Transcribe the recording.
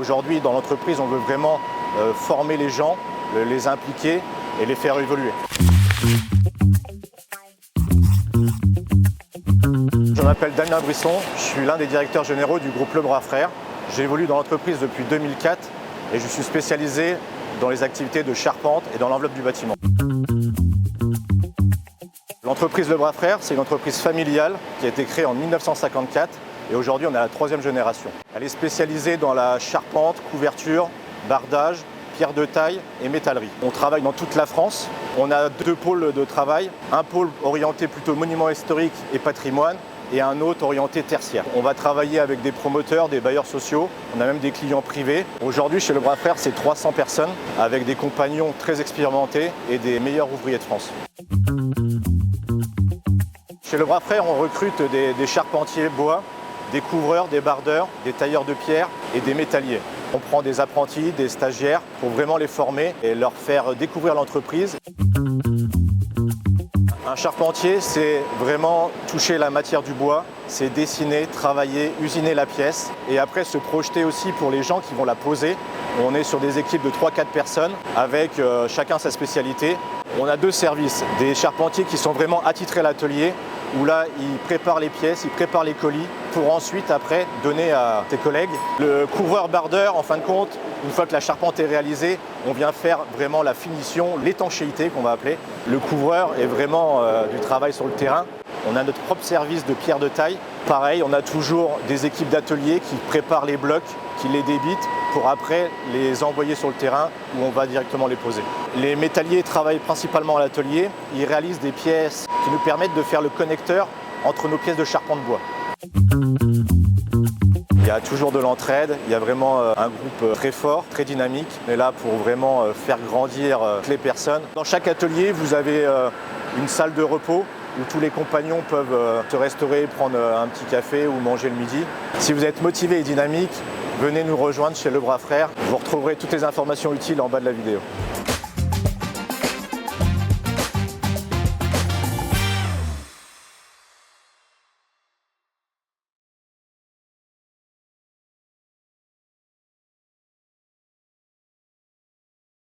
Aujourd'hui, dans l'entreprise, on veut vraiment former les gens, les impliquer et les faire évoluer. Je m'appelle Damien Brisson, je suis l'un des directeurs généraux du groupe Lebras Frères. J'évolue dans l'entreprise depuis 2004 et je suis spécialisé dans les activités de charpente et dans l'enveloppe du bâtiment. L'entreprise Lebras Frères, c'est une entreprise familiale qui a été créée en 1954 et aujourd'hui on est à la 3e génération. Elle est spécialisée dans la charpente, couverture, bardage, pierre de taille et métallerie. On travaille dans toute la France. On a 2 pôles de travail, un pôle orienté plutôt monuments historiques et patrimoine et un autre orienté tertiaire. On va travailler avec des promoteurs, des bailleurs sociaux, on a même des clients privés. Aujourd'hui chez Lebras Frères, c'est 300 personnes avec des compagnons très expérimentés et des meilleurs ouvriers de France. Chez Lebras Frères, on recrute des charpentiers bois, des couvreurs, des bardeurs, des tailleurs de pierre et des métalliers. On prend des apprentis, des stagiaires pour vraiment les former et leur faire découvrir l'entreprise. Un charpentier, c'est vraiment toucher la matière du bois, c'est dessiner, travailler, usiner la pièce et après se projeter aussi pour les gens qui vont la poser. On est sur des équipes de 3-4 personnes avec chacun sa spécialité. On a 2 services, des charpentiers qui sont vraiment attitrés à l'atelier où là, ils préparent les pièces, ils préparent les colis pour ensuite, après, donner à ses collègues. Le couvreur-bardeur, en fin de compte, une fois que la charpente est réalisée, on vient faire vraiment la finition, l'étanchéité qu'on va appeler. Le couvreur est vraiment du travail sur le terrain. On a notre propre service de pierre de taille. Pareil, on a toujours des équipes d'atelier qui préparent les blocs, qui les débitent pour après les envoyer sur le terrain où on va directement les poser. Les métalliers travaillent principalement à l'atelier. Ils réalisent des pièces qui nous permettent de faire le connecteur entre nos pièces de charpente bois. Il y a toujours de l'entraide, il y a vraiment un groupe très fort, très dynamique, mais là pour vraiment faire grandir les personnes. Dans chaque atelier, vous avez une salle de repos où tous les compagnons peuvent se restaurer, prendre un petit café ou manger le midi. Si vous êtes motivé et dynamique, venez nous rejoindre chez Lebras Frères. Vous retrouverez toutes les informations utiles en bas de la vidéo.